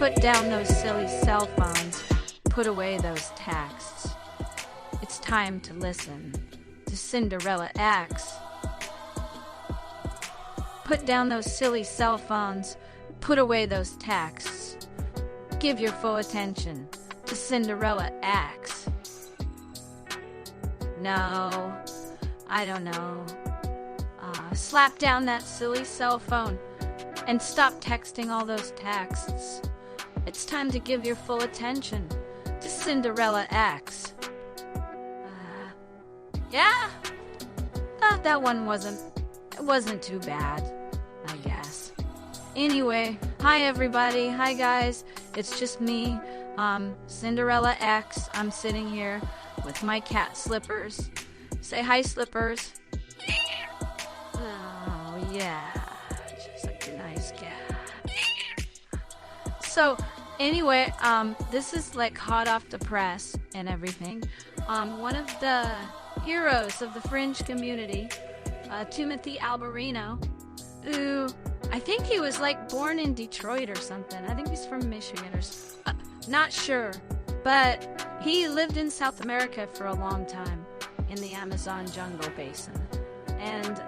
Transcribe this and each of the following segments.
Put down those silly cell phones. Put away those texts. It's time to listen to Cinderella X. Put down those silly cell phones. Put away those texts. Give your full attention to Cinderella X. No, I don't know. Slap down that silly cell phone and stop texting all those texts. It's time to give your full attention to Cinderella X. Yeah, that one wasn't too bad, I guess. Anyway, hi everybody, hi guys, it's just me, Cinderella X. I'm sitting here with my cat Slippers. Say hi, Slippers. Oh yeah, just like a nice cat. So anyway, this is like hot off the press and everything. One of the heroes of the Fringe community, Timothy Alberino, who I think he was like born in Detroit or something. I think he's from Michigan or not sure, but he lived in South America for a long time in the Amazon jungle basin, and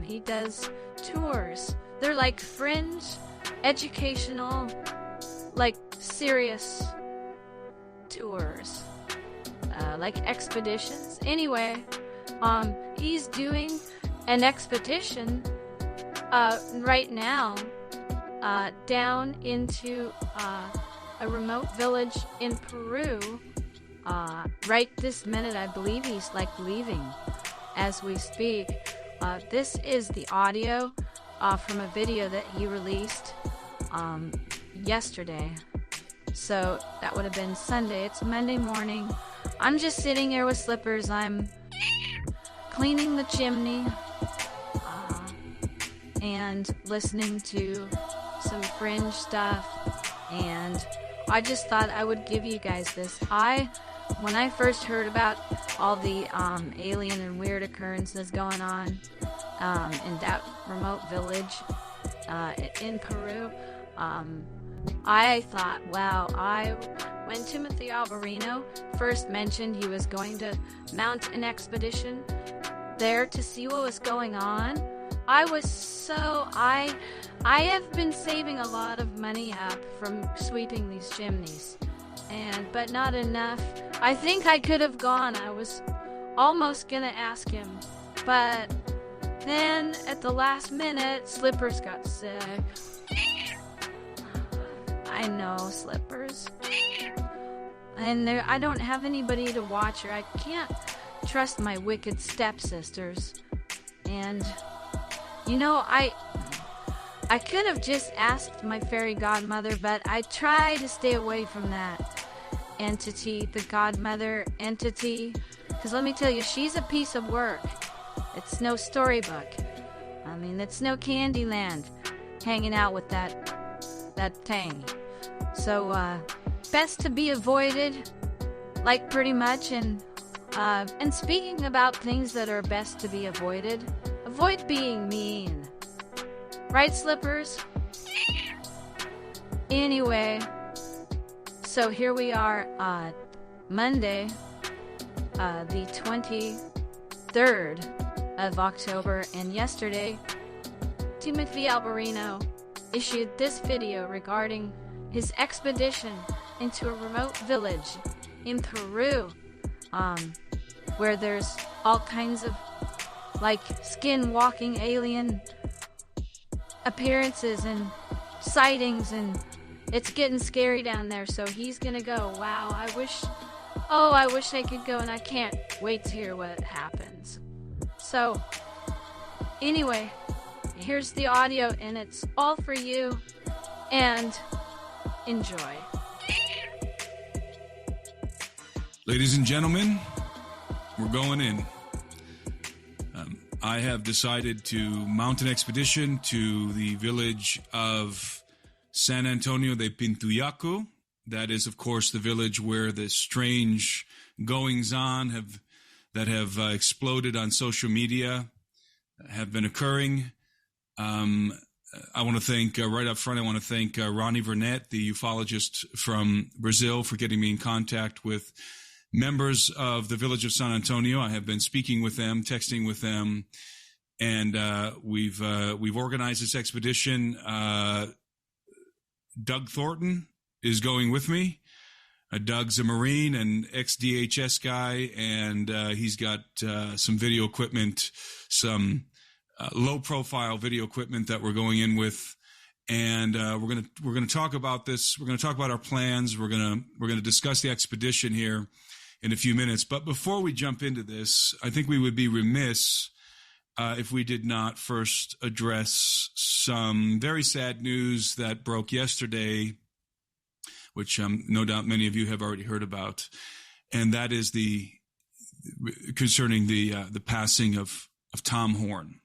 he does tours. They're like fringe, educational, like serious tours, like expeditions. Anyway, he's doing an expedition right now down into a remote village in Peru. Right this minute, I believe he's like leaving as we speak. This is the audio from a video that he released yesterday. So that would have been Sunday. It's Monday morning. I'm just sitting here with Slippers. I'm cleaning the chimney and listening to some Fringe stuff. And I just thought I would give you guys this. When I first heard about all the alien and weird occurrences going on in that remote village in Peru, I thought, wow, when Timothy Alberino first mentioned he was going to mount an expedition there to see what was going on, I have been saving a lot of money up from sweeping these chimneys, but not enough. I think I could have gone. I was almost gonna ask him, but then at the last minute, Slippers got sick. I know, Slippers. And I don't have anybody to watch her. I can't trust my wicked stepsisters. And, you know, I could have just asked my fairy godmother, but I try to stay away from that entity, the godmother entity. Because let me tell you, she's a piece of work. It's no storybook. I mean, it's no Candyland hanging out with that thing. So, best to be avoided, like pretty much. And speaking about things that are best to be avoided, avoid being mean. Right, Slippers? Anyway, so here we are, Monday, the 23rd of October, and yesterday, Timothy Alberino issued this video regarding his expedition into a remote village in Peru, where there's all kinds of like skin-walking alien appearances and sightings, and it's getting scary down there. So he's gonna go. Wow, I wish I could go, and I can't wait to hear what happens. So anyway, here's the audio, and it's all for you, and enjoy. Ladies and gentlemen, we're going in. I have decided to mount an expedition to the village of San Antonio de Pintuyacu. That is, of course, the village where the strange goings-on that have exploded on social media have been occurring. I want to thank, right up front, I want to thank Ronnie Vernet, the ufologist from Brazil, for getting me in contact with members of the village of San Antonio. I have been speaking with them, texting with them, and we've organized this expedition. Doug Thornton is going with me. Doug's a Marine and ex-DHS guy, and he's got some video equipment, some low-profile video equipment that we're going in with, and we're gonna talk about this. We're gonna talk about our plans. We're gonna discuss the expedition here in a few minutes. But before we jump into this, I think we would be remiss if we did not first address some very sad news that broke yesterday, which no doubt many of you have already heard about, and that is concerning the passing of Tom Horn.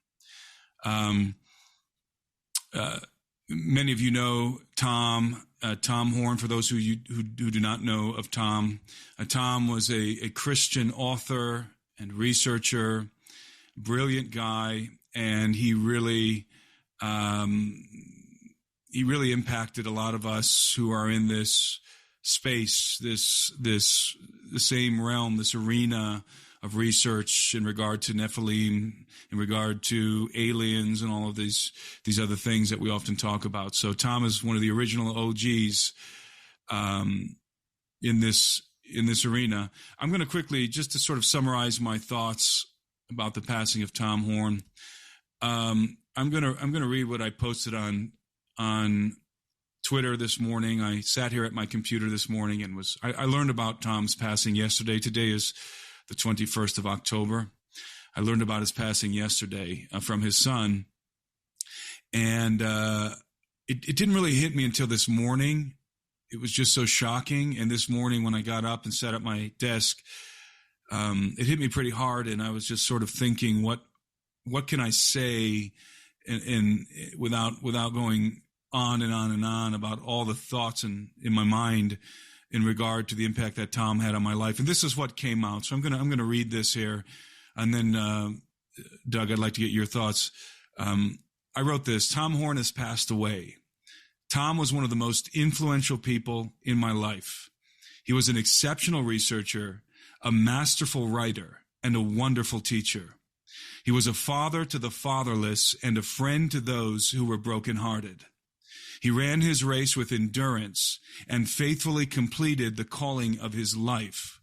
Many of you know Tom Horn. For those who do not know of Tom, Tom was a Christian author and researcher, brilliant guy, and he really impacted a lot of us who are in this space, the same realm, this arena of research in regard to Nephilim, in regard to aliens, and all of these other things that we often talk about. So Tom is one of the original OGs in this arena. I'm going to quickly, just to sort of summarize my thoughts about the passing of Tom Horn. I'm going to read what I posted on Twitter this morning. I sat here at my computer this morning and I learned about Tom's passing yesterday. Today is the 21st of October. I learned about his passing yesterday from his son. And it didn't really hit me until this morning. It was just so shocking. And this morning when I got up and sat at my desk, it hit me pretty hard. And I was just sort of thinking, what can I say and without going on and on and on about all the thoughts in my mind in regard to the impact that Tom had on my life. And this is what came out. So I'm going to read this here. And then, Doug, I'd like to get your thoughts. I wrote this: Tom Horn has passed away. Tom was one of the most influential people in my life. He was an exceptional researcher, a masterful writer, and a wonderful teacher. He was a father to the fatherless and a friend to those who were brokenhearted. He ran his race with endurance and faithfully completed the calling of his life.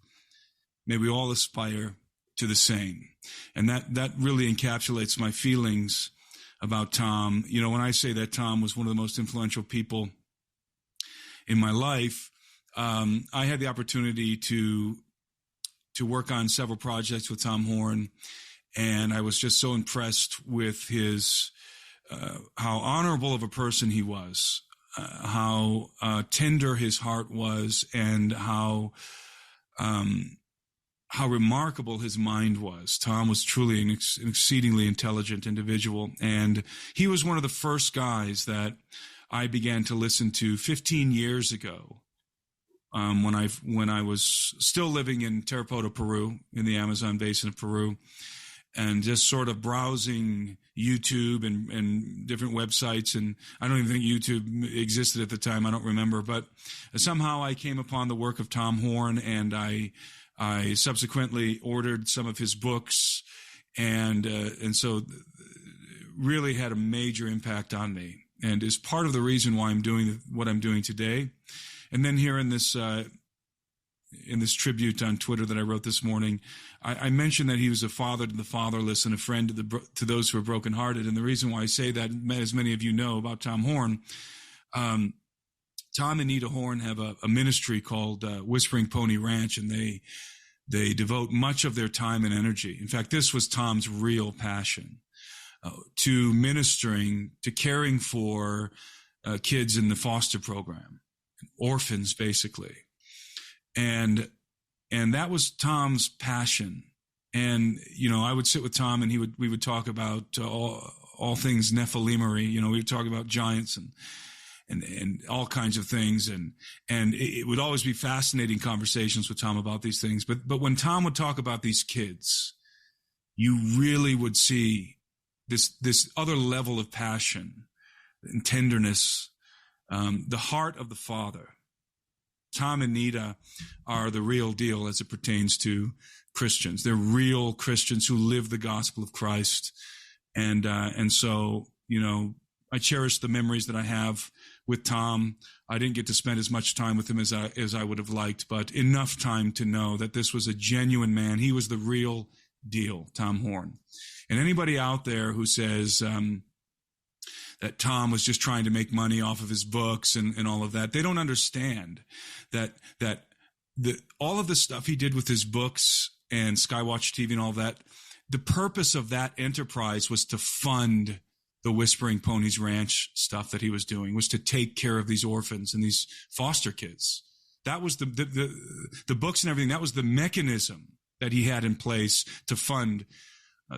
May we all aspire to the same. And that really encapsulates my feelings about Tom. You know, when I say that Tom was one of the most influential people in my life, I had the opportunity to work on several projects with Tom Horn, and I was just so impressed with his how honorable of a person he was, how tender his heart was, and how remarkable his mind was. Tom was truly an exceedingly intelligent individual, and he was one of the first guys that I began to listen to 15 years ago, when I was still living in Tarapoto, Peru, in the Amazon basin of Peru, and just sort of browsing YouTube and different websites. And I don't even think YouTube existed at the time. I don't remember. But somehow I came upon the work of Tom Horn, and I subsequently ordered some of his books, and so really had a major impact on me, and is part of the reason why I'm doing what I'm doing today. And then here in this tribute on Twitter that I wrote this morning, I mentioned that he was a father to the fatherless and a friend to those who are brokenhearted. And the reason why I say that, as many of you know about Tom Horn, Tom and Nita Horn have a ministry called Whispering Pony Ranch, and they devote much of their time and energy. In fact, this was Tom's real passion, to ministering, to caring for kids in the foster program, orphans, basically. And that was Tom's passion. And, you know, I would sit with Tom, and we would talk about all things Nephilimery. You know, we would talk about giants and all kinds of things. And it would always be fascinating conversations with Tom about these things. But when Tom would talk about these kids, you really would see this other level of passion, and tenderness, the heart of the Father. Tom and Nita are the real deal as it pertains to Christians. They're real Christians who live the gospel of Christ. And so, I cherish the memories that I have with Tom. I didn't get to spend as much time with him as I would have liked, but enough time to know that this was a genuine man. He was the real deal, Tom Horn. And anybody out there who says that Tom was just trying to make money off of his books and all of that, they don't understand that all of the stuff he did with his books and Skywatch TV and all that, the purpose of that enterprise was to fund the Whispering Ponies Ranch stuff that he was doing, was to take care of these orphans and these foster kids. That was the books and everything. That was the mechanism that he had in place to fund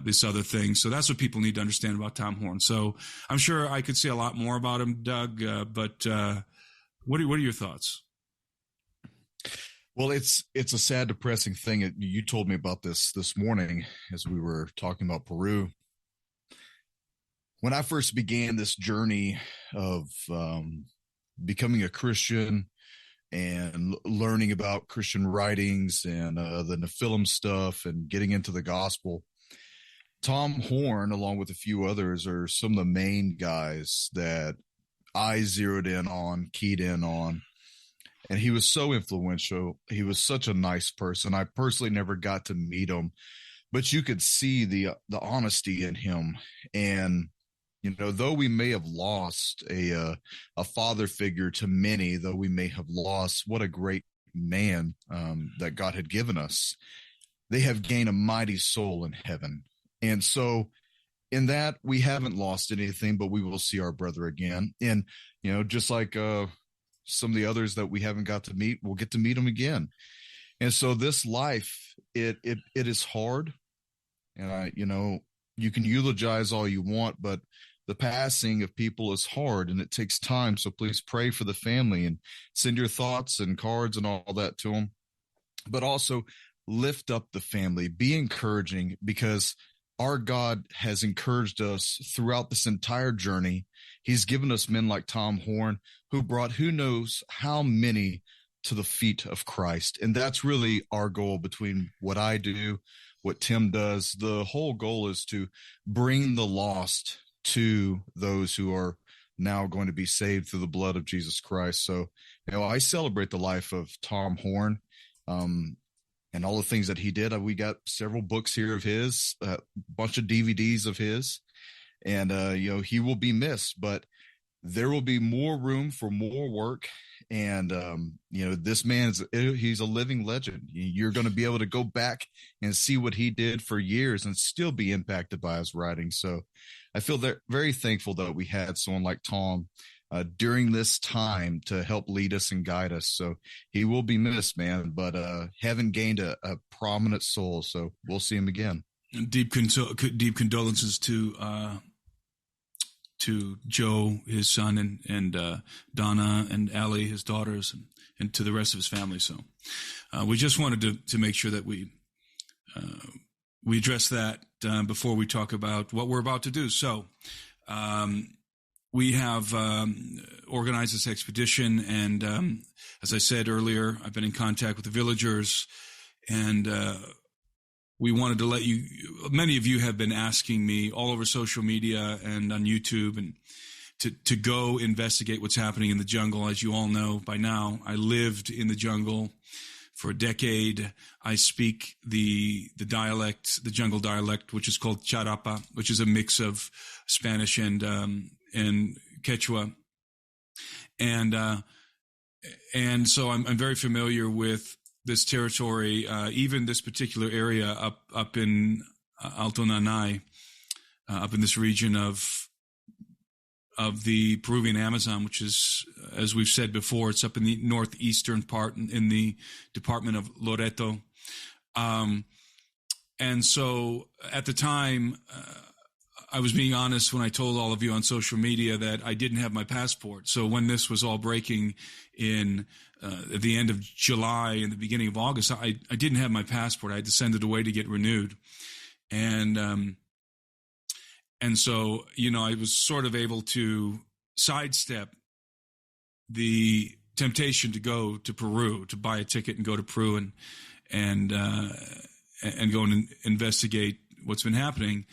this other thing. So that's what people need to understand about Tom Horn. So I'm sure I could say a lot more about him, Doug, but what are your thoughts? Well, it's a sad, depressing thing. You told me about this morning as we were talking about Peru. When I first began this journey of becoming a Christian and learning about Christian writings and the Nephilim stuff and getting into the gospel, Tom Horn, along with a few others, are some of the main guys that I zeroed in on, keyed in on. And he was so influential. He was such a nice person. I personally never got to meet him, but you could see the honesty in him. And, though we may have lost a father figure to many, though we may have lost what a great man that God had given us, they have gained a mighty soul in heaven. And so in that, we haven't lost anything, but we will see our brother again. And, just like some of the others that we haven't got to meet, we'll get to meet them again. And so this life, it is hard. And you can eulogize all you want, but the passing of people is hard and it takes time. So please pray for the family and send your thoughts and cards and all that to them. But also lift up the family, be encouraging, because our God has encouraged us throughout this entire journey. He's given us men like Tom Horn, who brought who knows how many to the feet of Christ. And that's really our goal between what I do, what Tim does. The whole goal is to bring the lost to those who are now going to be saved through the blood of Jesus Christ. So, I celebrate the life of Tom Horn. And all the things that he did. We got several books here of his, a bunch of DVDs of his, and, he will be missed, but there will be more room for more work. And, this he's a living legend. You're going to be able to go back and see what he did for years and still be impacted by his writing. So I feel very thankful that we had someone like Tom during this time to help lead us and guide us. So he will be missed, man, but haven't gained a prominent soul. So we'll see him again. And deep condolences to Joe, his son, and Donna and Allie, his daughters, and to the rest of his family. So we just wanted to make sure that we address that before we talk about what we're about to do. So we have organized this expedition, and as I said earlier, I've been in contact with the villagers, and we wanted to let you, many of you have been asking me all over social media and on YouTube, and to go investigate what's happening in the jungle. As you all know by now, I lived in the jungle for a decade. I speak the dialect, the jungle dialect, which is called Charapa, which is a mix of Spanish and Quechua, and so I'm very familiar with this territory, even this particular area up in Alto Nanay, up in this region of the Peruvian Amazon, which is, as we've said before, it's up in the northeastern part in the department of Loreto. And so at the time, I was being honest when I told all of you on social media that I didn't have my passport. So when this was all breaking in at the end of July and the beginning of August, I didn't have my passport. I had to send it away to get renewed. And so, I was sort of able to sidestep the temptation to go to Peru, to buy a ticket and go to Peru and go and investigate what's been happening.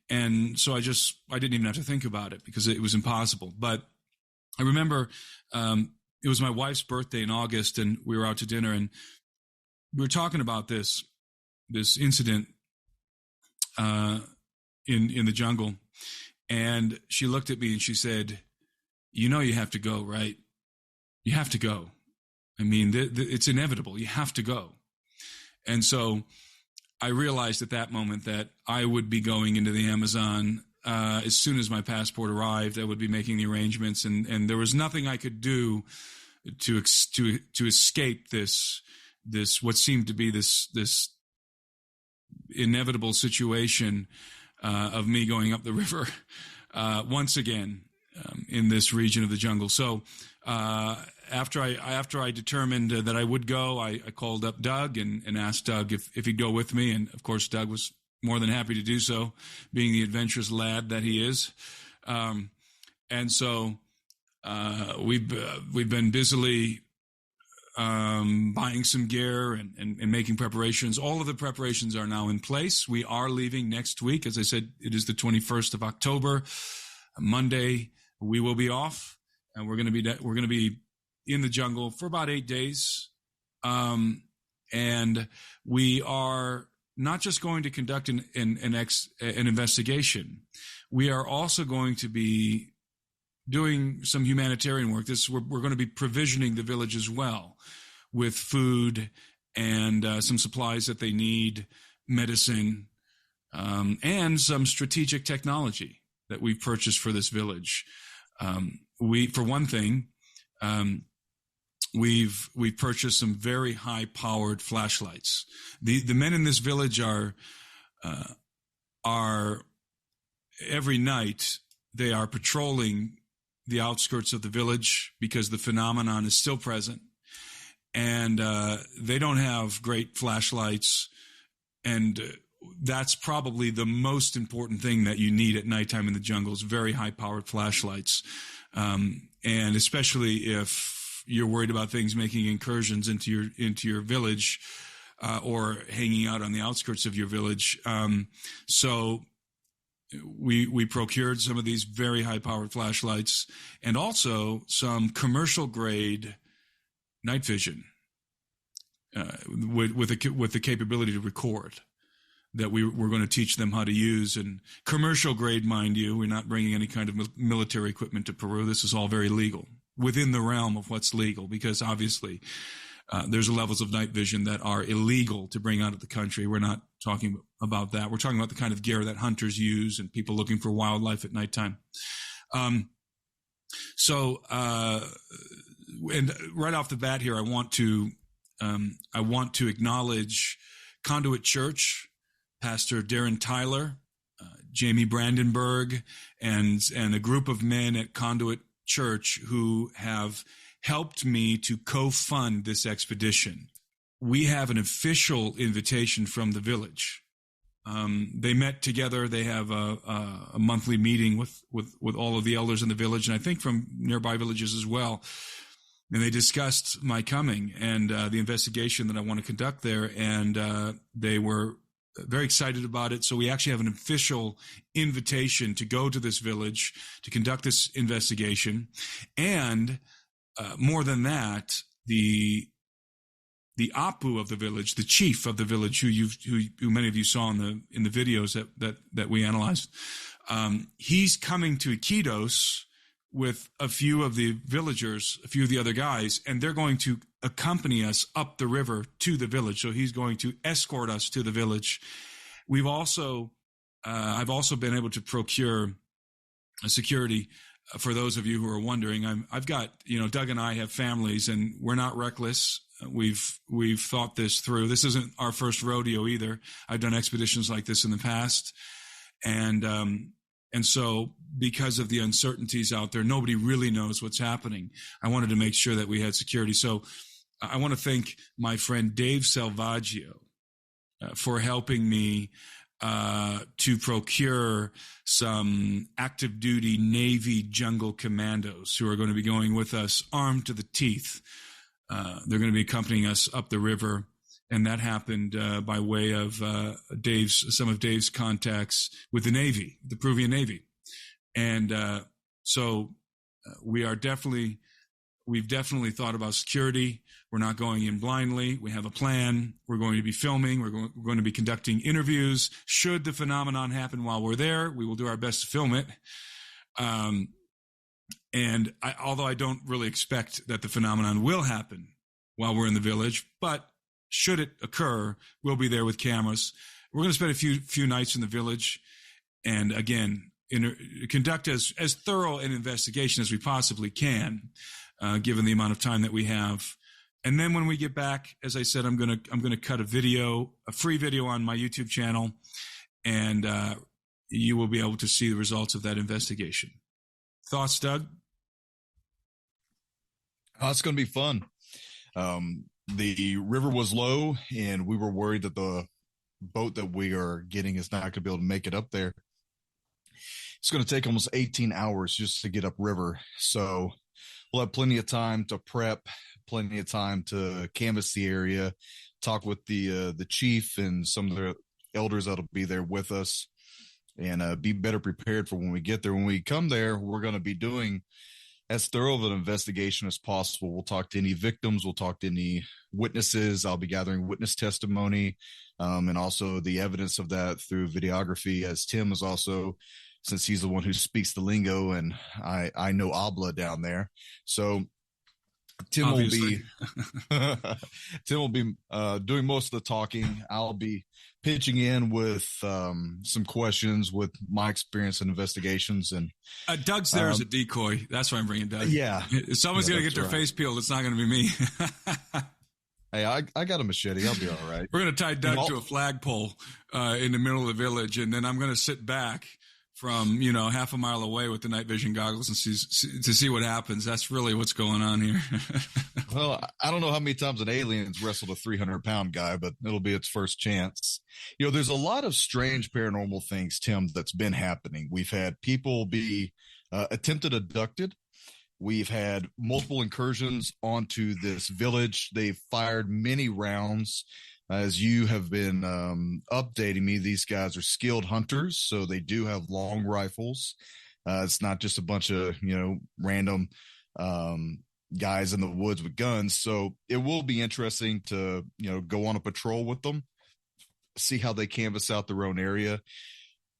And so I didn't even have to think about it because it was impossible. But I remember it was my wife's birthday in August, and we were out to dinner, and we were talking about this incident in the jungle. And she looked at me and she said, "You know, you have to go, right? You have to go. I mean, it's inevitable. You have to go." And so I realized at that moment that I would be going into the Amazon as soon as my passport arrived. I would be making the arrangements, and there was nothing I could do to escape this what seemed to be this inevitable situation of me going up the river once again in this region of the jungle. So after I determined that I would go, I called up Doug and asked Doug if he'd go with me. And of course, Doug was more than happy to do so, being the adventurous lad that he is. And so we've been busily buying some gear and making preparations. All of the preparations are now in place. We are leaving next week. As I said, it is the 21st of October, Monday. We will be off, and we're going to be in the jungle for about 8 days. And we are not just going to conduct an investigation. We are also going to be doing some humanitarian work. We're going to be provisioning the village as well with food and some supplies that they need, medicine, and some strategic technology that we've purchased for this village. For one thing, we've purchased some very high-powered flashlights. The men in this village are every night they are patrolling the outskirts of the village because the phenomenon is still present, and they don't have great flashlights, and that's probably the most important thing that you need at nighttime in the jungle is very high-powered flashlights, and especially if you're worried about things making incursions into your village or hanging out on the outskirts of your village. So we procured some of these very high-powered flashlights and also some commercial-grade night vision with the capability to record that we're going to teach them how to use. And commercial grade, mind you, we're not bringing any kind of military equipment to Peru. This is all very legal, within the realm of what's legal, because obviously there's levels of night vision that are illegal to bring out of the country. We're not talking about that. We're talking about the kind of gear that hunters use and people looking for wildlife at nighttime. And right off the bat here, I want to acknowledge Conduit Church, Pastor Darren Tyler, Jamie Brandenburg, and a group of men at Conduit Church who have helped me to co-fund this expedition. We have an official invitation from the village. They met together. They have a monthly meeting with all of the elders in the village, and I think from nearby villages as well. And they discussed my coming and the investigation that I want to conduct there, and they were very excited about it. So we actually have an official invitation to go to this village to conduct this investigation. And more than that, the Apu of the village, the chief of the village, who many of you saw in the videos that we analyzed, he's coming to Iquitos with a few of the villagers, a few of the other guys, and they're going to accompany us up the river to the village. So he's going to escort us to the village. We've also, I've also been able to procure a security for those of you who are wondering. I've got, Doug and I have families, and we're not reckless. We've thought this through. This isn't our first rodeo either. I've done expeditions like this in the past, and so because of the uncertainties out there, nobody really knows what's happening. I wanted to make sure that we had security. So I want to thank my friend Dave Salvaggio for helping me to procure some active duty Navy jungle commandos who are going to be going with us armed to the teeth. They're going to be accompanying us up the river. And that happened by way of some of Dave's contacts with the Navy, the Peruvian Navy. And so we've definitely thought about security. We're not going in blindly. We have a plan. We're going to be filming. We're going to be conducting interviews. Should the phenomenon happen while we're there, we will do our best to film it. Although I don't really expect that the phenomenon will happen while we're in the village, but should it occur, we'll be there with cameras. We're going to spend a few nights in the village, and again, conduct as thorough an investigation as we possibly can, given the amount of time that we have. And then when we get back, as I said, I'm going to cut a free video on my YouTube channel, and you will be able to see the results of that investigation. Thoughts, Doug? Oh, it's going to be fun. The river was low, and we were worried that the boat that we are getting is not going to be able to make it up there. It's going to take almost 18 hours just to get upriver. So we'll have plenty of time to prep, plenty of time to canvass the area, talk with the chief and some of the elders that'll be there with us, and be better prepared for when we get there. When we come there, we're going to be doing as thorough of an investigation as possible. We'll talk to any victims. We'll talk to any witnesses. I'll be gathering witness testimony, and also the evidence of that through videography, as Tim is also, since he's the one who speaks the lingo, and I know habla down there. So Tim Obviously. will be doing most of the talking. I'll be pitching in with some questions with my experience in investigations. And Doug's there as a decoy. That's why I'm bringing Doug. Yeah. If someone's going to get their face peeled, it's not going to be me. Hey, I got a machete. I'll be all right. We're going to tie Doug to a flagpole in the middle of the village, and then I'm going to sit back from, half a mile away with the night vision goggles and see what happens. That's really what's going on here. Well, I don't know how many times an alien's wrestled a 300-pound guy, but it'll be its first chance. There's a lot of strange paranormal things, Tim, that's been happening. We've had people be attempted abducted. We've had multiple incursions onto this village. They've fired many rounds. As you have been updating me, these guys are skilled hunters, so they do have long rifles. It's not just a bunch of, random guys in the woods with guns. So it will be interesting to, go on a patrol with them, see how they canvass out their own area.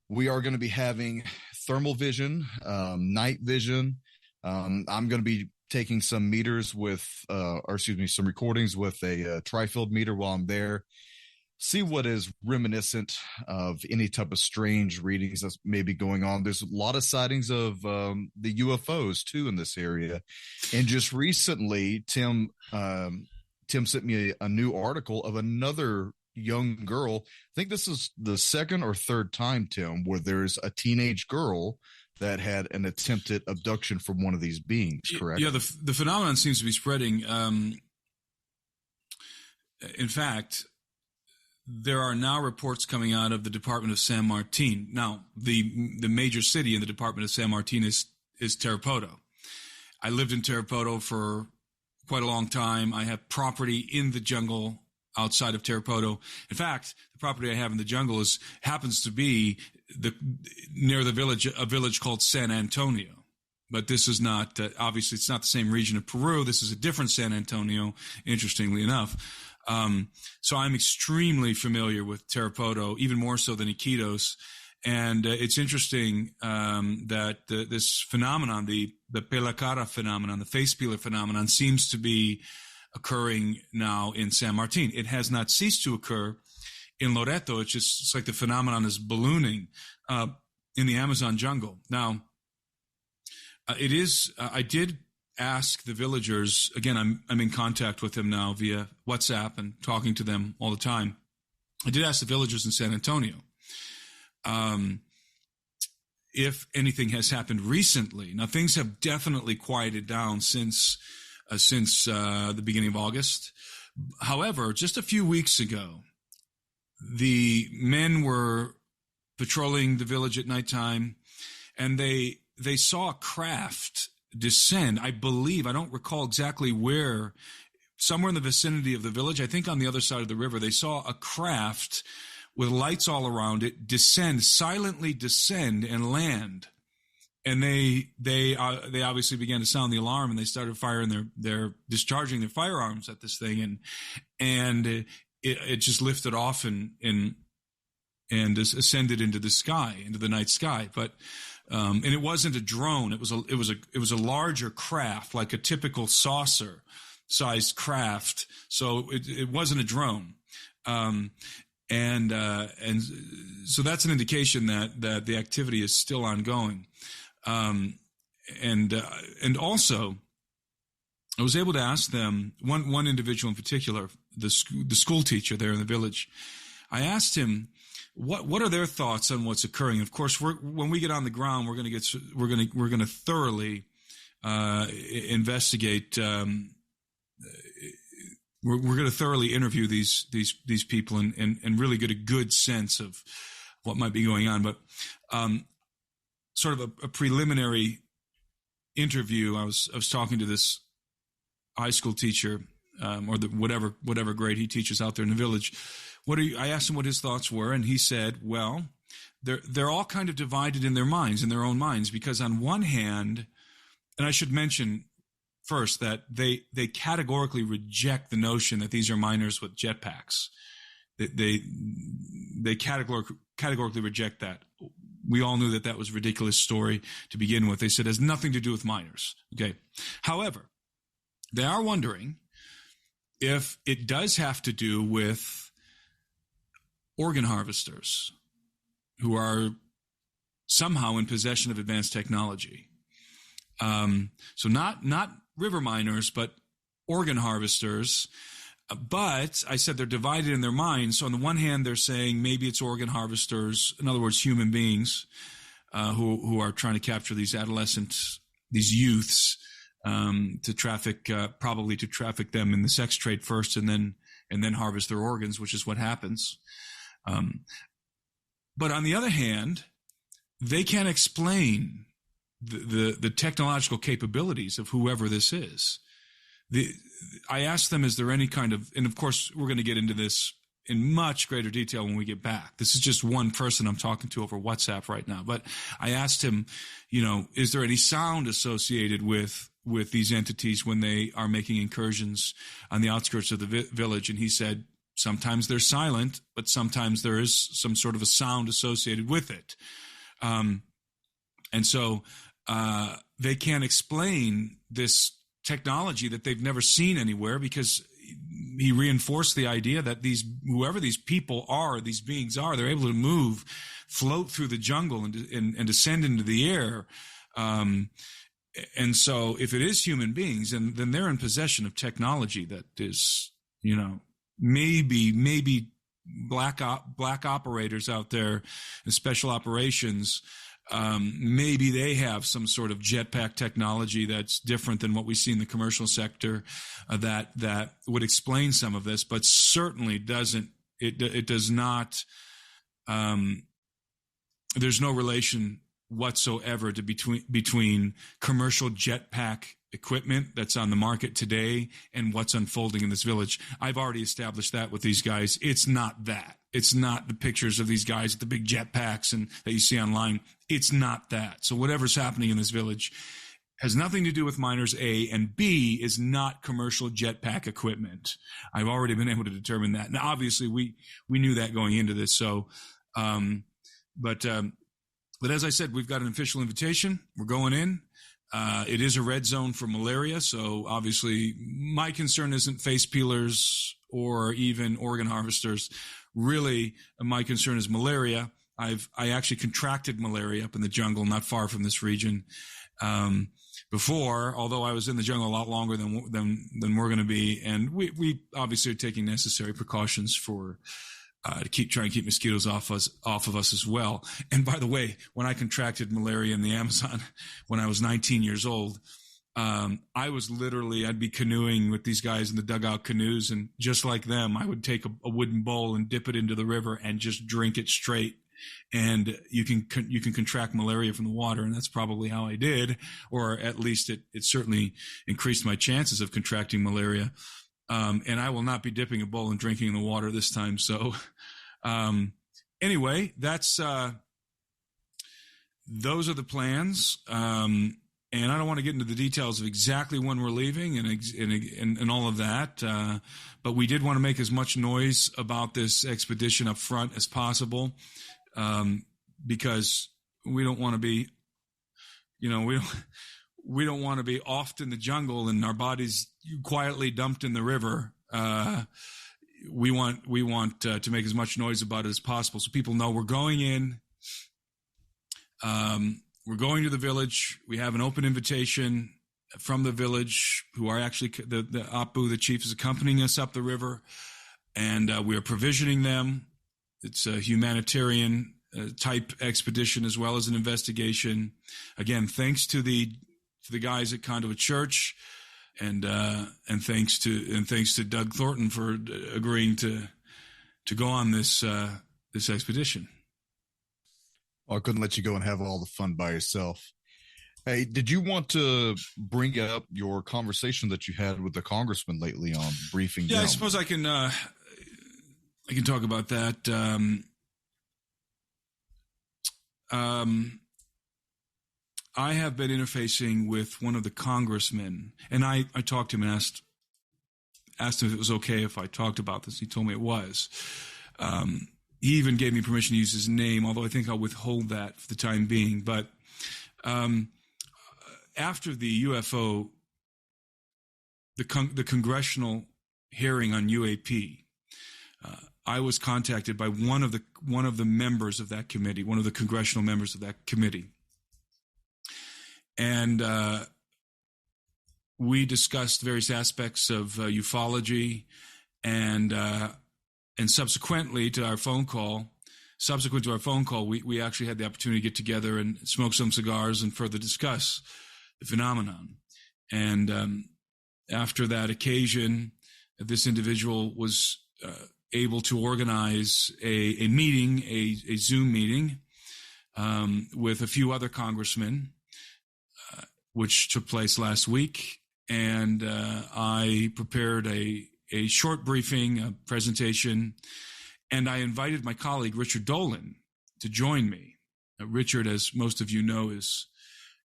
We are going to be having thermal vision, night vision. I'm going to be taking some meters some recordings with a tri-field meter while I'm there. See what is reminiscent of any type of strange readings that's maybe going on. There's a lot of sightings of the UFOs too in this area. And just recently, Tim sent me a new article of another young girl. I think this is the second or third time, Tim, where there's a teenage girl that had an attempted abduction from one of these beings, correct? Yeah, the phenomenon seems to be spreading. In fact, there are now reports coming out of the Department of San Martin. Now, the major city in the Department of San Martin is Tarapoto. I lived in Tarapoto for quite a long time. I have property in the jungle outside of Tarapoto. In fact, the property I have in the jungle happens to be near the village, a village called San Antonio. But this is not, obviously, it's not the same region of Peru. This is a different San Antonio, interestingly enough. So I'm extremely familiar with Tarapoto, even more so than Iquitos. And it's interesting that this phenomenon, the pelacara phenomenon, the face peeler phenomenon, seems to be occurring now in San Martin. It has not ceased to occur in Loreto. It's like the phenomenon is ballooning in the Amazon jungle. Now, I did ask the villagers, again, I'm in contact with them now via WhatsApp and talking to them all the time. I did ask the villagers in San Antonio if anything has happened recently. Now, things have definitely quieted down since the beginning of August. However, just a few weeks ago, the men were patrolling the village at nighttime, and they saw a craft descend. I believe, I don't recall exactly where, somewhere in the vicinity of the village. I think on the other side of the river, they saw a craft with lights all around it silently descend and land. And they obviously began to sound the alarm, and they started firing their discharging their firearms at this thing, and it just lifted off and ascended into the sky, into the night sky. But and it wasn't a drone; it was a larger craft, like a typical saucer-sized craft. So it wasn't a drone. And so that's an indication that the activity is still ongoing. And also, I was able to ask them, one individual in particular, the school teacher there in the village. I asked him, what are their thoughts on what's occurring? Of course, when we get on the ground, we're going to thoroughly investigate. We're going to thoroughly interview these people and really get a good sense of what might be going on. But sort of a preliminary interview, I was talking to this high school teacher, or whatever grade he teaches out there in the village. I asked him what his thoughts were, and he said, well, they're all kind of divided in their minds, in their own minds, because on one hand, and I should mention first that they categorically reject the notion that these are miners with jetpacks. They categorically reject that. We all knew that was a ridiculous story to begin with. They said it has nothing to do with miners. Okay. However, they are wondering if it does have to do with organ harvesters who are somehow in possession of advanced technology. So not river miners, but organ harvesters. But I said they're divided in their minds. So on the one hand, they're saying maybe it's organ harvesters, in other words, human beings who are trying to capture these adolescents, these youths, probably to traffic them in the sex trade first, and then harvest their organs, which is what happens. But on the other hand, they can't explain the technological capabilities of whoever this is. I asked them, is there any kind of, and of course we're going to get into this in much greater detail when we get back. This is just one person I'm talking to over WhatsApp right now. But I asked him, is there any sound associated with these entities when they are making incursions on the outskirts of the village? And he said, sometimes they're silent, but sometimes there is some sort of a sound associated with it. And so they can't explain this technology that they've never seen anywhere, because he reinforced the idea that whoever these people are, these beings are, they're able to float through the jungle and descend into the air. And so if it is human beings, then they're in possession of technology that is, maybe black operators out there in special operations. Maybe they have some sort of jetpack technology that's different than what we see in the commercial sector, that would explain some of this, but certainly doesn't. It does not. There's no relation whatsoever between commercial jetpack equipment that's on the market today and what's unfolding in this village. I've already established that with these guys. It's not that. It's not the pictures of these guys with the big jetpacks and that you see online. It's not that. So whatever's happening in this village has nothing to do with miners, A, and B, is not commercial jetpack equipment. I've already been able to determine that. Now, obviously, we knew that going into this. So, but as I said, we've got an official invitation. We're going in. It is a red zone for malaria. So obviously my concern isn't face peelers or even organ harvesters. Really, my concern is malaria. I actually contracted malaria up in the jungle, not far from this region, before, although I was in the jungle a lot longer than we're going to be. And we obviously are taking necessary precautions to try and keep mosquitoes off of us as well. And by the way, when I contracted malaria in the Amazon when I was 19 years old, I'd be canoeing with these guys in the dugout canoes, and just like them, I would take a wooden bowl and dip it into the river and just drink it straight. and you can contract malaria from the water, and that's probably how I did, or at least it certainly increased my chances of contracting malaria. And I will not be dipping a bowl and drinking in the water this time. So, anyway, that's those are the plans. And I don't want to get into the details of exactly when we're leaving and all of that. But we did want to make as much noise about this expedition up front as possible, because we don't want to be, we don't want to be off in the jungle and our bodies quietly dumped in the river. We want to make as much noise about it as possible, so people know we're going in. We're going to the village. We have an open invitation from the village, who are actually the Apu, the chief, is accompanying us up the river, and we are provisioning them. It's a humanitarian type expedition as well as an investigation. Again, thanks to the guys at Conduit Church, and thanks to Doug Thornton for agreeing to go on this expedition. Well, I couldn't let you go and have all the fun by yourself. Hey, did you want to bring up your conversation that you had with the congressman lately on briefing? Yeah, I suppose I can talk about that. I have been interfacing with one of the congressmen, and I talked to him and asked him if it was okay if I talked about this. He told me it was. He even gave me permission to use his name, although I think I'll withhold that for the time being. But after the UFO, the congressional hearing on UAP, I was contacted by one of the members of that committee, one of the congressional members of that committee, and we discussed various aspects of ufology, and subsequent to our phone call, we actually had the opportunity to get together and smoke some cigars and further discuss the phenomenon. And after that occasion, this individual was able to organize a meeting, a Zoom meeting, with a few other congressmen, which took place last week. And I prepared a short briefing, a presentation, and I invited my colleague Richard Dolan to join me. Richard, as most of you know,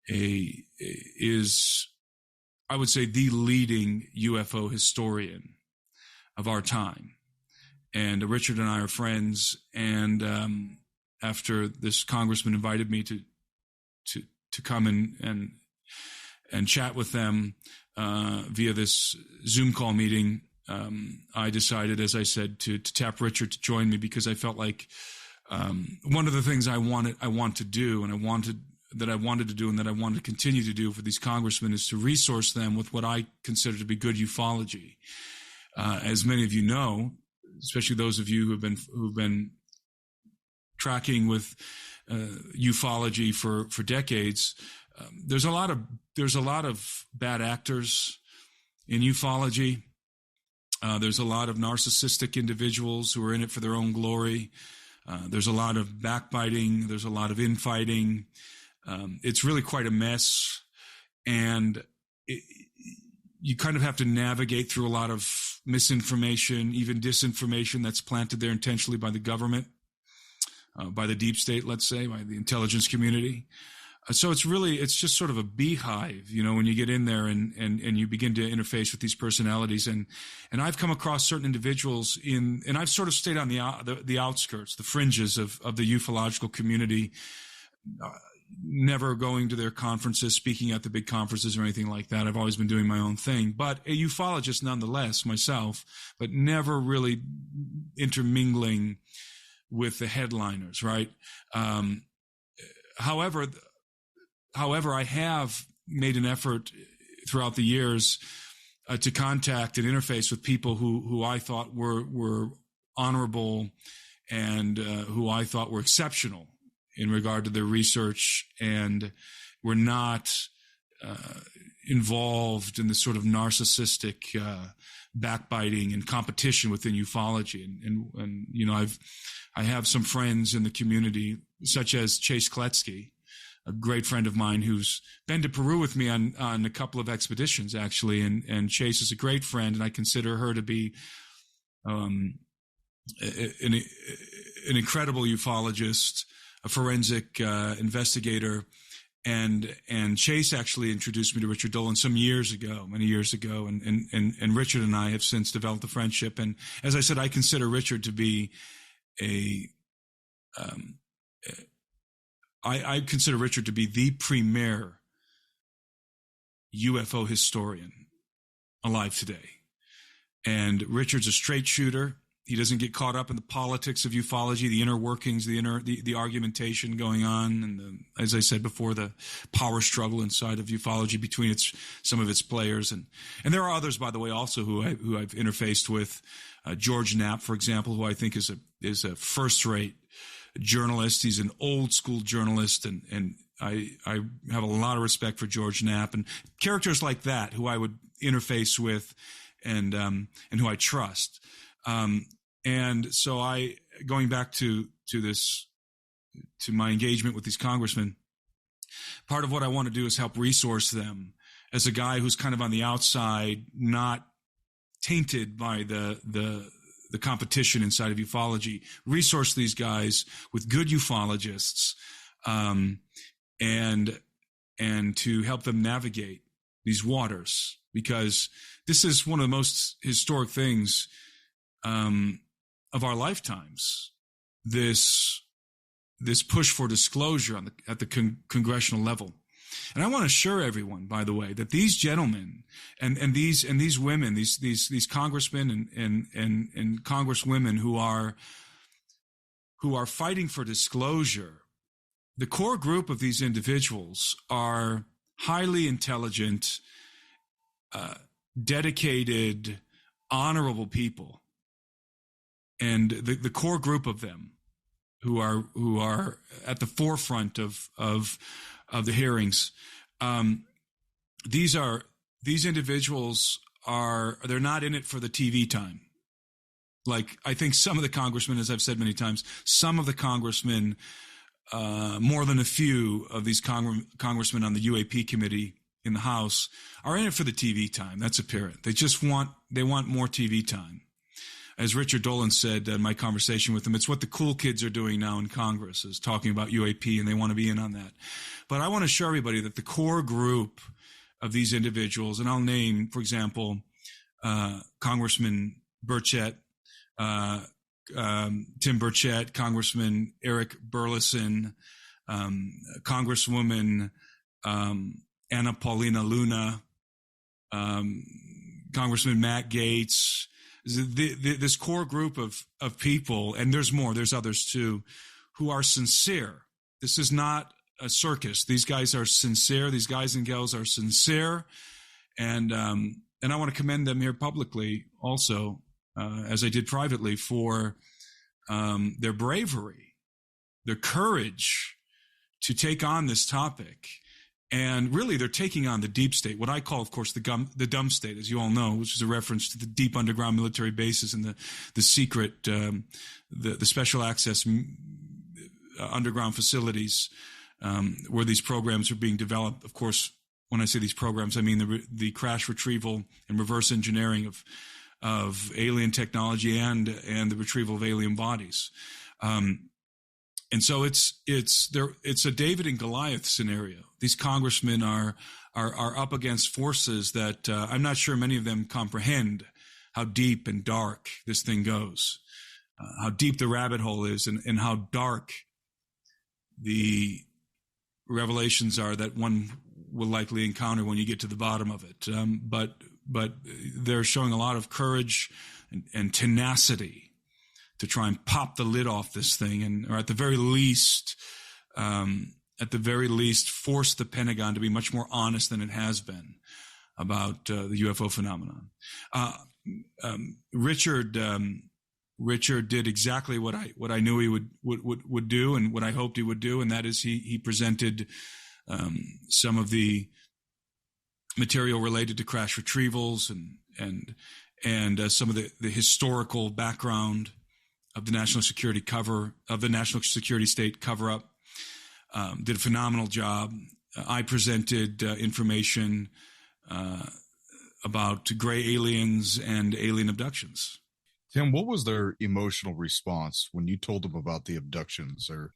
is I would say the leading UFO historian of our time. And Richard and I are friends. And after this congressman invited me to come and chat with them via this Zoom call meeting, I decided, as I said, to tap Richard to join me, because I felt like one of the things I want to do, and I wanted to do, and that I wanted to continue to do for these congressmen, is to resource them with what I consider to be good ufology. As many of you know, especially those of you who've been tracking with ufology for decades, there's a lot of bad actors in ufology. There's a lot of narcissistic individuals who are in it for their own glory. There's a lot of backbiting. There's a lot of infighting. It's really quite a mess. And you kind of have to navigate through a lot of misinformation, even disinformation that's planted there intentionally by the government, by the deep state, let's say, by the intelligence community. So it's just sort of a beehive, when you get in there and you begin to interface with these personalities. And I've come across certain individuals and I've sort of stayed on the outskirts, the fringes of the ufological community, never going to their conferences, speaking at the big conferences or anything like that. I've always been doing my own thing, but a ufologist nonetheless myself, but never really intermingling with the headliners, right? However, I have made an effort throughout the years to contact and interface with people who I thought were honorable and who I thought were exceptional in regard to their research, and were not involved in this sort of narcissistic backbiting and competition within ufology. And you know, I have some friends in the community, such as Chase Kletsky, a great friend of mine who's been to Peru with me on a couple of expeditions, actually. And Chase is a great friend, and I consider her to be an incredible ufologist, a forensic investigator. And Chase actually introduced me to Richard Dolan many years ago. And Richard and I have since developed a friendship. And as I said, I consider Richard to be I consider Richard to be the premier UFO historian alive today. And Richard's a straight shooter. He doesn't get caught up in the politics of ufology, the inner workings, the argumentation going on, and as I said before, the power struggle inside of ufology between some of its players, and there are others, by the way, also who I've interfaced with. George Knapp, for example, who I think is a first-rate journalist. He's an old-school journalist, and I have a lot of respect for George Knapp and characters like that who I would interface with, and who I trust. And so going back to my engagement with these congressmen, part of what I want to do is help resource them as a guy who's kind of on the outside, not tainted by the competition inside of ufology, resource these guys with good ufologists, and to help them navigate these waters, because this is one of the most historic things of our lifetimes, this push for disclosure at the congressional level. And I want to assure everyone, by the way, that these gentlemen and these women, these congressmen and congresswomen who are fighting for disclosure, the core group of these individuals are highly intelligent, dedicated, honorable people. And the core group of them who are at the forefront of the hearings, these individuals they're not in it for the TV time. Like, I think some of the congressmen, as I've said many times, some of the congressmen, more than a few of these congressmen on the UAP committee in the House, are in it for the TV time. That's apparent. They want more TV time. As Richard Dolan said in my conversation with him, it's what the cool kids are doing now in Congress, is talking about UAP, and they want to be in on that. But I want to assure everybody that the core group of these individuals, and I'll name, for example, Congressman Burchett, Tim Burchett, Congressman Eric Burleson, Congresswoman Anna Paulina Luna, Congressman Matt Gaetz, this core group of people, and there's more, there's others too, who are sincere. This is not a circus. These guys are sincere. These guys and gals are sincere. And I want to commend them here publicly also, as I did privately, for their bravery, their courage to take on this topic. And really, they're taking on the deep state, what I call, of course, the dumb state, as you all know, which is a reference to the deep underground military bases and the secret, the special access underground facilities where these programs are being developed. Of course, when I say these programs, I mean the crash retrieval and reverse engineering of alien technology and the retrieval of alien bodies. And so it's a David and Goliath scenario. These congressmen are up against forces that I'm not sure many of them comprehend how deep and dark this thing goes, how deep the rabbit hole is, and how dark the revelations are that one will likely encounter when you get to the bottom of it. But they're showing a lot of courage and tenacity to try and pop the lid off this thing, or at the very least, force the Pentagon to be much more honest than it has been about the UFO phenomenon. Richard did exactly what I knew he would do, and what I hoped he would do, and that is he presented some of the material related to crash retrievals and some of the historical background of the national security state cover up. Did a phenomenal job. I presented information about gray aliens and alien abductions. Tim, what was their emotional response when you told them about the abductions? Or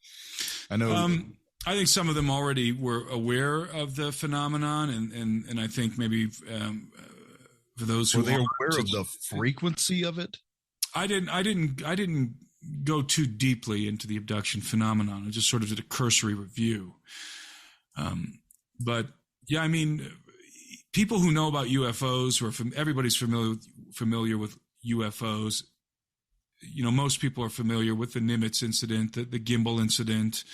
I know I think some of them already were aware of the phenomenon, and I think maybe for those who were they aware of the frequency of it? I didn't go too deeply into the abduction phenomenon. I just sort of did a cursory review. But yeah, I mean, people who know about UFOs, everybody's familiar with UFOs. You know, most people are familiar with the Nimitz incident, the gimbal incident,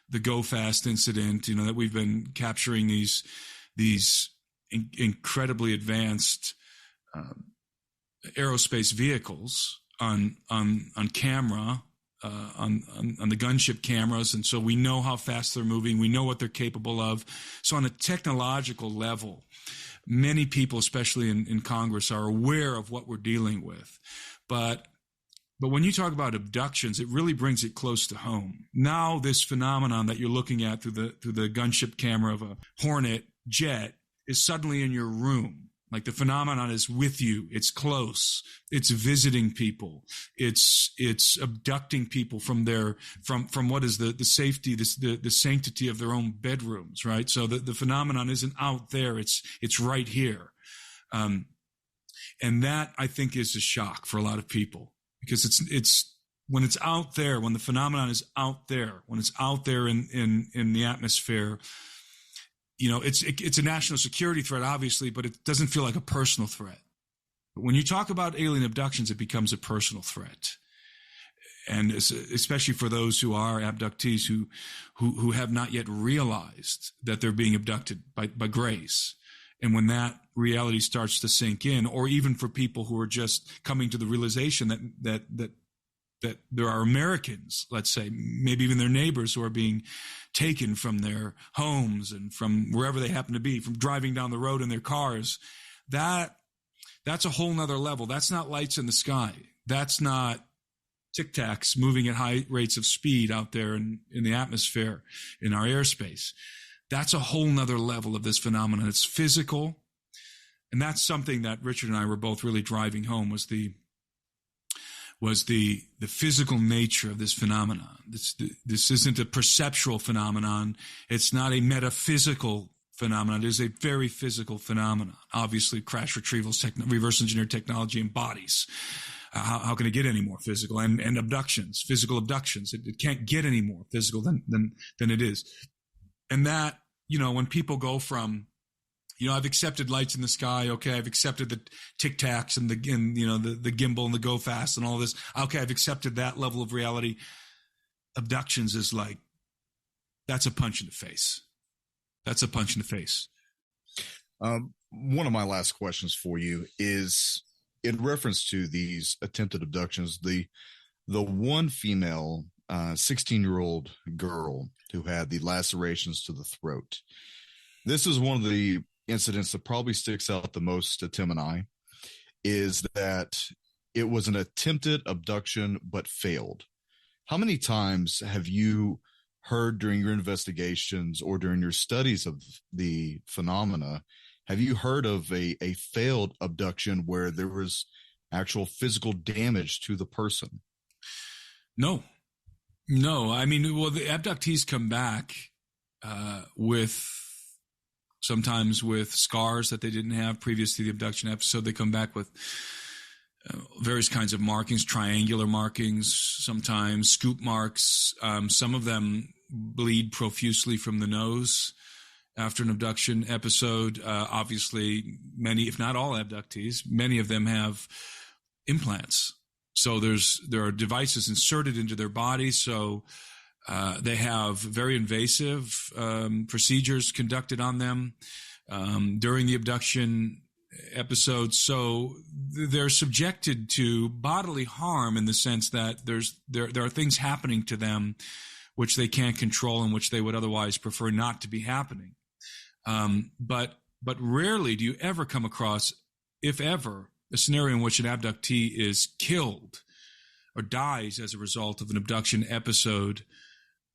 the Go Fast incident. You know, that we've been capturing these incredibly advanced aerospace vehicles on camera, on the gunship cameras, and so we know how fast they're moving. We know what they're capable of. So on a technological level, many people, especially in Congress, are aware of what we're dealing with. But when you talk about abductions, it really brings it close to home. Now this phenomenon that you're looking at through the gunship camera of a Hornet jet is suddenly in your room. Like the phenomenon is with you. It's close. It's visiting people. It's abducting people from what is the safety, the sanctity of their own bedrooms, right? So the phenomenon isn't out there. It's right here. And that I think is a shock for a lot of people, because it's when it's out there, when the phenomenon is out there, when it's out there in the atmosphere. You know, it's a national security threat, obviously, but it doesn't feel like a personal threat. But when you talk about alien abductions, it becomes a personal threat, and especially for those who are abductees who have not yet realized that they're being abducted by grace. And when that reality starts to sink in, or even for people who are just coming to the realization that there are Americans, let's say, maybe even their neighbors, who are being taken from their homes and from wherever they happen to be, from driving down the road in their cars, that's a whole nother level. That's not lights in the sky. That's not Tic Tacs moving at high rates of speed out there in the atmosphere, in our airspace. That's a whole nother level of this phenomenon. It's physical. And that's something that Richard and I were both really driving home, was the physical nature of this phenomenon. This isn't a perceptual phenomenon. It's not a metaphysical phenomenon. It is a very physical phenomenon. Obviously, crash retrievals, reverse engineered technology embodies. How can it get any more physical? And abductions, physical abductions. It can't get any more physical than it is. And that, you know, when people go from, you know, I've accepted lights in the sky. Okay, I've accepted the Tic Tacs and the gimbal and the Go Fast and all this. Okay, I've accepted that level of reality. Abductions is like, that's a punch in the face. That's a punch in the face. One of my last questions for you is in reference to these attempted abductions. The one female 16-year-old girl who had the lacerations to the throat. This is one of the incidents that probably sticks out the most to Tim and I, is that it was an attempted abduction but failed. How many times have you heard during your investigations or during your studies of the phenomena, have you heard of a failed abduction where there was actual physical damage to the person? No. I mean, well, the abductees come back sometimes with scars that they didn't have previous to the abduction episode. They come back with various kinds of markings, triangular markings, sometimes scoop marks. Some of them bleed profusely from the nose after an abduction episode. Obviously, many, if not all abductees, many of them have implants. So there are devices inserted into their body. So they have very invasive procedures conducted on them during the abduction episode. So they're subjected to bodily harm in the sense that there are things happening to them which they can't control and which they would otherwise prefer not to be happening. But but rarely do you ever come across, if ever, a scenario in which an abductee is killed or dies as a result of an abduction episode.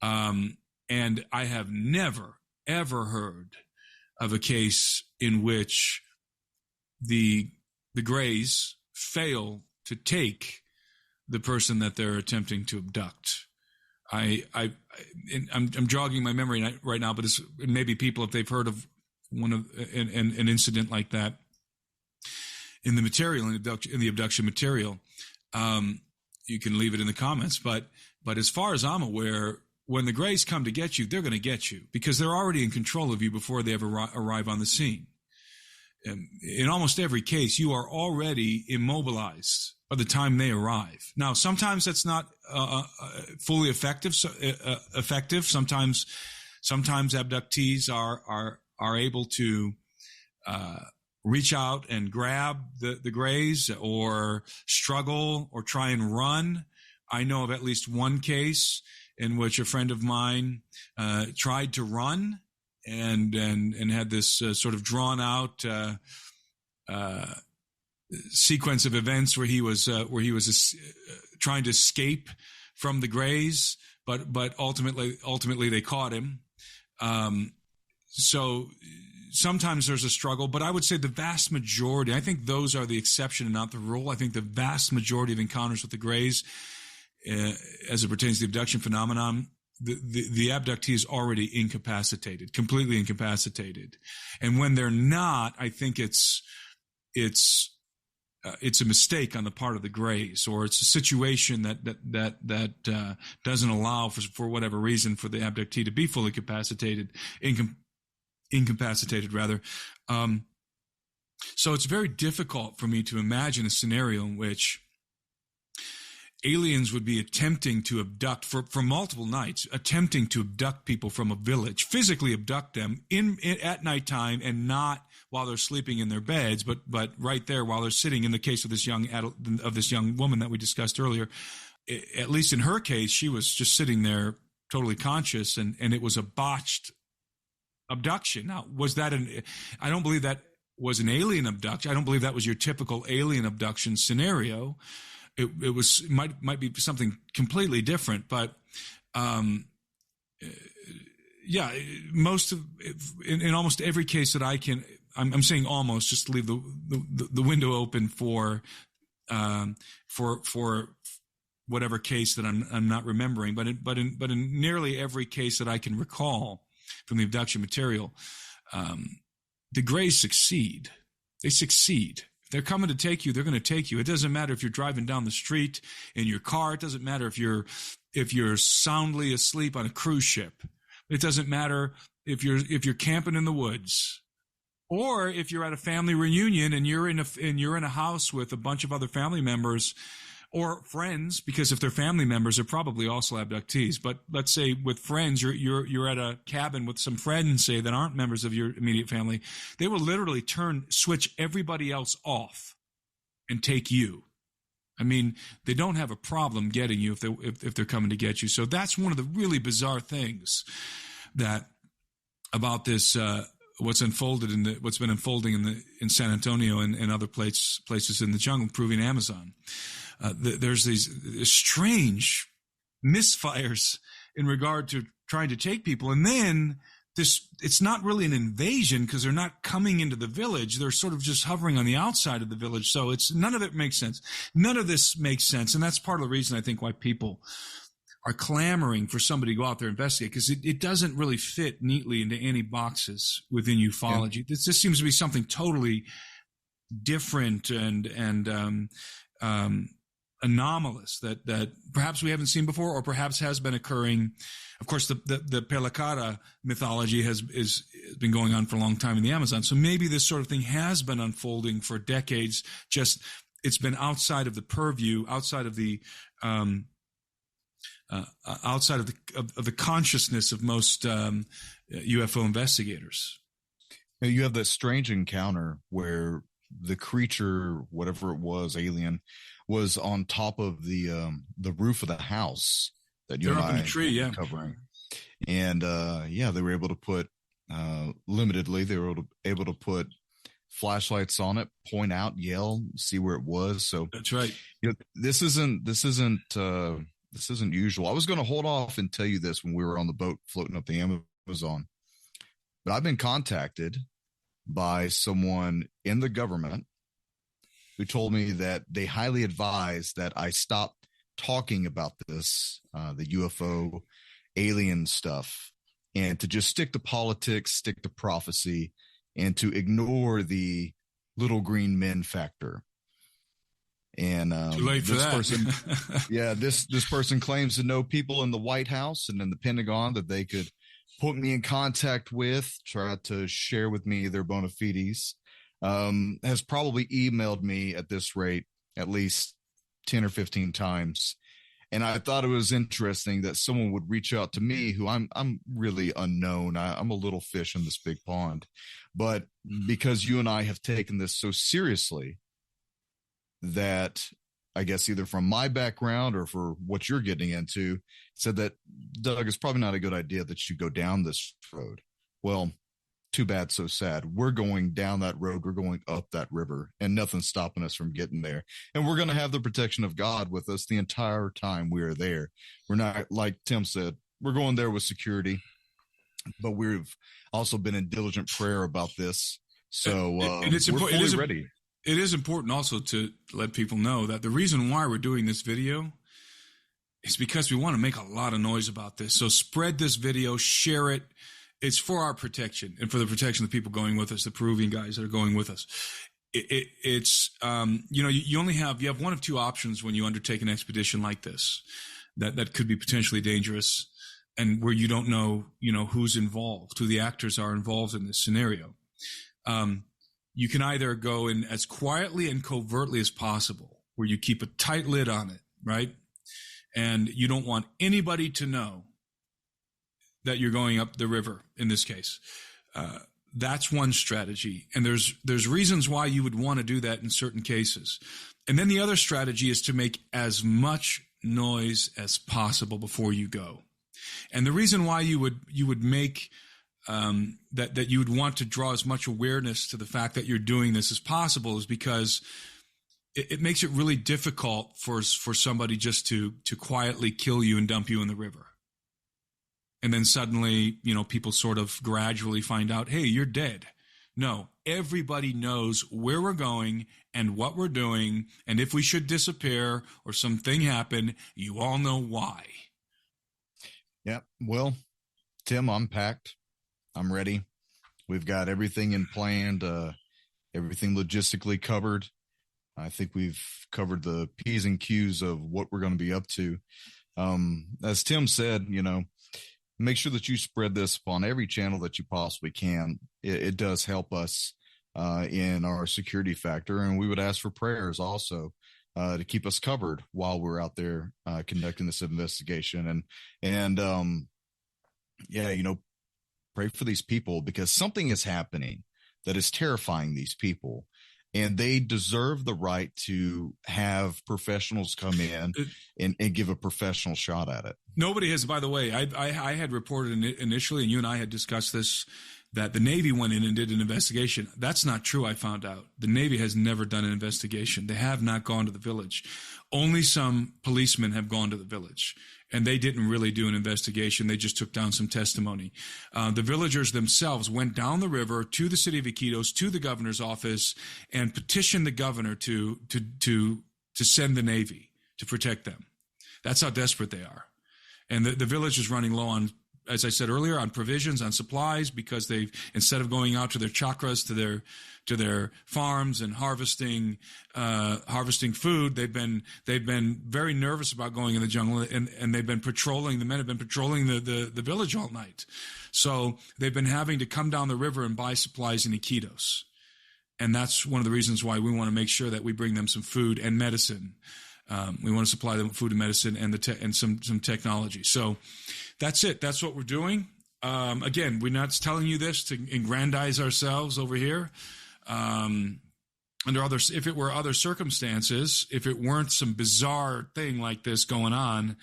And I have never, ever heard of a case in which the Greys fail to take the person that they're attempting to abduct. I'm jogging my memory right now, but maybe people, if they've heard of an incident like that in the material, in the abduction material, you can leave it in the comments. But as far as I'm aware, when the Greys come to get you, they're going to get you because they're already in control of you before they ever arrive on the scene. In almost every case, you are already immobilized by the time they arrive. Now, sometimes that's not fully effective. Sometimes abductees are able to reach out and grab the Greys or struggle or try and run. I know of at least one case in which a friend of mine tried to run and had this sort of drawn out sequence of events where he was trying to escape from the Greys, but ultimately they caught him. So sometimes there's a struggle, but I would say the vast majority, I think those are the exception and not the rule. I think the vast majority of encounters with the Greys, as it pertains to the abduction phenomenon, the abductee is already incapacitated, completely incapacitated. And when they're not, I think it's a mistake on the part of the Greys, or it's a situation that doesn't allow for whatever reason for the abductee to be fully incapacitated rather. So it's very difficult for me to imagine a scenario in which aliens would be attempting to abduct for multiple nights, attempting to abduct people from a village, physically abduct them at nighttime, and not while they're sleeping in their beds, but right there while they're sitting. In the case of this young woman that we discussed earlier, at least in her case, she was just sitting there totally conscious, and it was a botched abduction. Now, was that I don't believe that was an alien abduction. I don't believe that was your typical alien abduction scenario. It was might be something completely different, but yeah, in almost every case that I can, I'm saying almost just to leave the window open for whatever case that I'm not remembering, but in nearly every case that I can recall from the abduction material, the Greys succeed. They succeed. If they're coming to take you, they're going to take you. It doesn't matter if you're driving down the street in your car. It doesn't matter if you're soundly asleep on a cruise ship. It doesn't matter if you're camping in the woods, or if you're at a family reunion and you're in a house with a bunch of other family members or friends, because if they're family members, they're probably also abductees. But let's say with friends, you're at a cabin with some friends, say, that aren't members of your immediate family. They will literally switch everybody else off and take you. I mean, they don't have a problem getting you if they're coming to get you. So that's one of the really bizarre things about this. What's been unfolding in San Antonio and other places in the jungle, Peruvian Amazon. There's these strange misfires in regard to trying to take people, and then it's not really an invasion because they're not coming into the village. They're sort of just hovering on the outside of the village. So none of it makes sense. None of this makes sense, and that's part of the reason I think why people are clamoring for somebody to go out there and investigate, because it doesn't really fit neatly into any boxes within ufology. Yeah. This seems to be something totally different and anomalous that perhaps we haven't seen before, or perhaps has been occurring. Of course, the Pelacara mythology has been going on for a long time in the Amazon. So maybe this sort of thing has been unfolding for decades. Just it's been outside of the purview, outside of the consciousness of most UFO investigators. You have that strange encounter where the creature, whatever it was, alien, was on top of the roof of the house that you and I were covering. And they were able to put limitedly. They were able to put flashlights on it, point out, yell, see where it was. So that's right. This isn't usual. I was going to hold off and tell you this when we were on the boat floating up the Amazon, but I've been contacted by someone in the government who told me that they highly advise that I stop talking about this, the UFO alien stuff, and to just stick to politics, stick to prophecy, and to ignore the little green men factor. And too late for that. Person, this person claims to know people in the White House and in the Pentagon that they could put me in contact with, try to share with me their bona fides. Has probably emailed me at this rate at least 10 or 15 times. And I thought it was interesting that someone would reach out to me who I'm really unknown. I'm a little fish in this big pond. But because you and I have taken this so seriously that I guess either from my background or for what you're getting into, said that, Doug, it's probably not a good idea that you go down this road. Well, too bad, so sad. We're going down that road. We're going up that river, and nothing's stopping us from getting there. And we're going to have the protection of God with us the entire time we are there. We're not, like Tim said, we're going there with security, but we've also been in diligent prayer about this. So and it's we're fully ready. It is important also to let people know that the reason why we're doing this video is because we want to make a lot of noise about this. So spread this video, share it. It's for our protection and for the protection of the people going with us, the Peruvian guys that are going with us. It's you have one of two options when you undertake an expedition like this that could be potentially dangerous and where you don't know, who's involved, who the actors are involved in this scenario. You can either go in as quietly and covertly as possible, where you keep a tight lid on it, right? And you don't want anybody to know that you're going up the river in this case. That's one strategy. And there's reasons why you would want to do that in certain cases. And then the other strategy is to make as much noise as possible before you go. And the reason why you would make that you would want to draw as much awareness to the fact that you're doing this as possible is because it makes it really difficult for somebody just to quietly kill you and dump you in the river. And then suddenly, people sort of gradually find out, hey, you're dead. No, everybody knows where we're going and what we're doing. And if we should disappear or something happen, you all know why. Yeah. Well, Tim, I'm packed. I'm ready. We've got everything in planned, everything logistically covered. I think we've covered the P's and Q's of what we're going to be up to. As Tim said, make sure that you spread this on every channel that you possibly can. It does help us in our security factor. And we would ask for prayers also to keep us covered while we're out there conducting this investigation. And pray for these people because something is happening that is terrifying these people. And they deserve the right to have professionals come in and give a professional shot at it. Nobody has, by the way, I had reported initially, and you and I had discussed this, that the Navy went in and did an investigation. That's not true, I found out. The Navy has never done an investigation. They have not gone to the village. Only some policemen have gone to the village, and they didn't really do an investigation. They just took down some testimony. The villagers themselves went down the river to the city of Iquitos, to the governor's office, and petitioned the governor to send the Navy to protect them. That's how desperate they are. And the village is running low on, as I said earlier, on provisions, on supplies, because they've, instead of going out to their chakras, to their farms and harvesting food, they've been very nervous about going in the jungle, and they've been patrolling. The men have been patrolling the village all night, so they've been having to come down the river and buy supplies in Iquitos, and that's one of the reasons why we want to make sure that we bring them some food and medicine. We want to supply them food and medicine and some technology. So that's it. That's what we're doing. Again, we're not telling you this to aggrandize ourselves over here. If it were other circumstances, if it weren't some bizarre thing like this going on,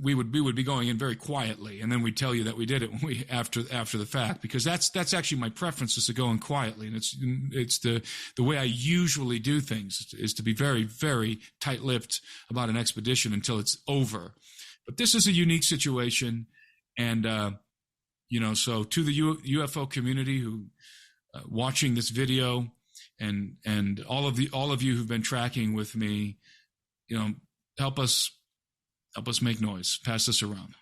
we would be going in very quietly, and then we'd tell you that we did it when we after the fact, because that's actually my preference, is to go in quietly, and it's the way I usually do things, is to be very, very tight-lipped about an expedition until it's over. But this is a unique situation, and so to the UFO community who watching this video, and all of you who've been tracking with me, help us make noise, pass this around.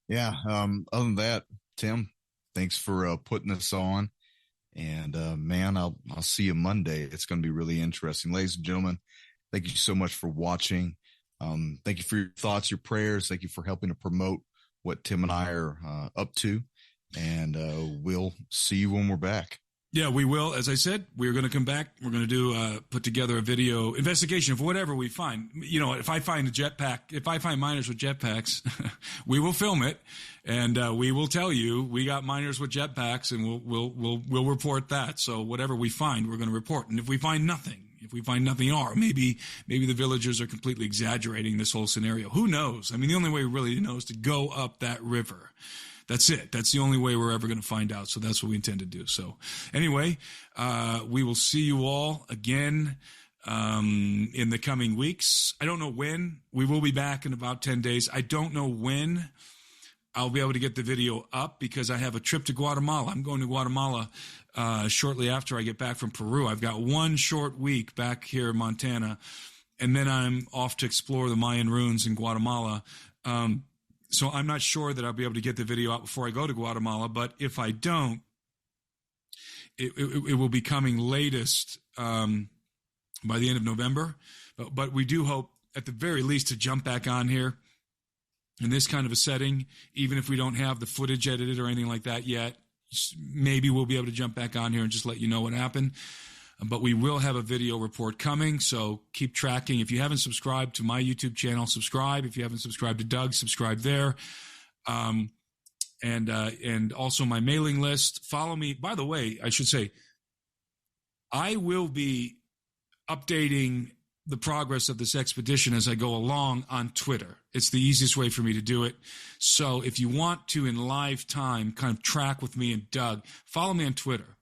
Yeah. Other than that, Tim, thanks for putting this on, and man, I'll see you Monday. It's going to be really interesting. Ladies and gentlemen, thank you so much for watching. Thank you for your thoughts, your prayers. Thank you for helping to promote what Tim and I are up to, and we'll see you when we're back. Yeah, we will. As I said, we're going to come back. We're going to do put together a video investigation of whatever we find. If I find if I find miners with jetpacks, we will film it, and we will tell you we got miners with jetpacks, and we'll report that. So whatever we find, we're going to report. And if we find nothing, or maybe the villagers are completely exaggerating this whole scenario. Who knows? I mean, the only way we really know is to go up that river. That's it. That's the only way we're ever going to find out. So that's what we intend to do. So anyway, we will see you all again in the coming weeks. I don't know when. We will be back in about 10 days. I don't know when I'll be able to get the video up, because I have a trip to Guatemala. I'm going to Guatemala shortly after I get back from Peru. I've got one short week back here in Montana, and then I'm off to explore the Mayan ruins in Guatemala. So I'm not sure that I'll be able to get the video out before I go to Guatemala, but if I don't, it will be coming latest by the end of November. But we do hope, at the very least, to jump back on here in this kind of a setting, even if we don't have the footage edited or anything like that yet. Maybe we'll be able to jump back on here and just let you know what happened. But we will have a video report coming, so keep tracking. If you haven't subscribed to my YouTube channel, subscribe. If you haven't subscribed to Doug, subscribe there. And also my mailing list. Follow me. By the way, I should say, I will be updating the progress of this expedition as I go along on Twitter. It's the easiest way for me to do it. So if you want to, in live time, kind of track with me and Doug, follow me on Twitter.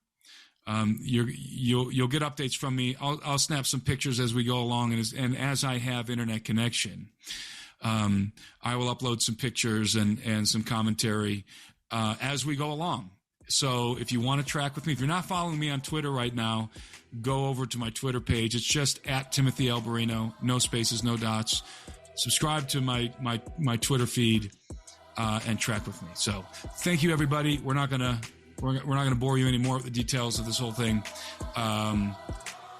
You'll get updates from me. I'll snap some pictures as we go along, and as I have internet connection, I will upload some pictures and some commentary as we go along. So if you want to track with me, if you're not following me on Twitter right now, go over to my Twitter page. It's just @Timothy Alberino, no spaces, no dots. Subscribe to my Twitter feed and track with me. So thank you, everybody. We're not gonna bore you anymore with the details of this whole thing.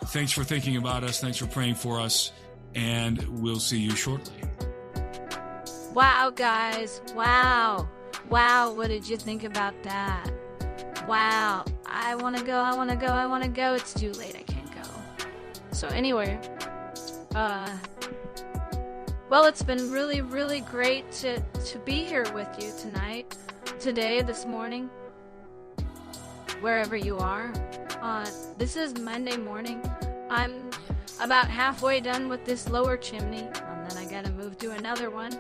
Thanks for thinking about us. Thanks for praying for us. And we'll see you shortly. Wow, guys. Wow. What did you think about that? Wow. I want to go. It's too late. I can't go. So anyway, well, it's been really, really great to be here with you tonight, today, this morning, wherever you are. This is Monday morning. I'm about halfway done with this lower chimney, and then I gotta move to another one.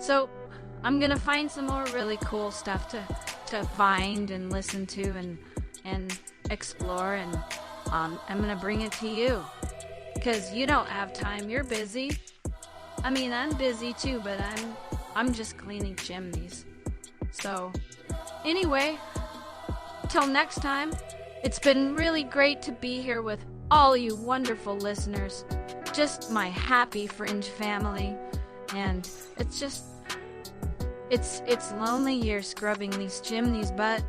So I'm gonna find some more really cool stuff to find and listen to and explore, and I'm gonna bring it to you, because you don't have time. You're busy. I mean, I'm busy too, but I'm just cleaning chimneys. So anyway, till next time, it's been really great to be here with all you wonderful listeners, just my happy Fringe family, and it's lonely here scrubbing these chimneys, but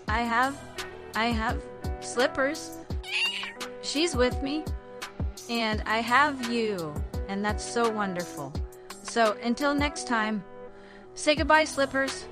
I have Slippers. She's with me, and I have you, and that's so wonderful. So until next time, say goodbye, Slippers.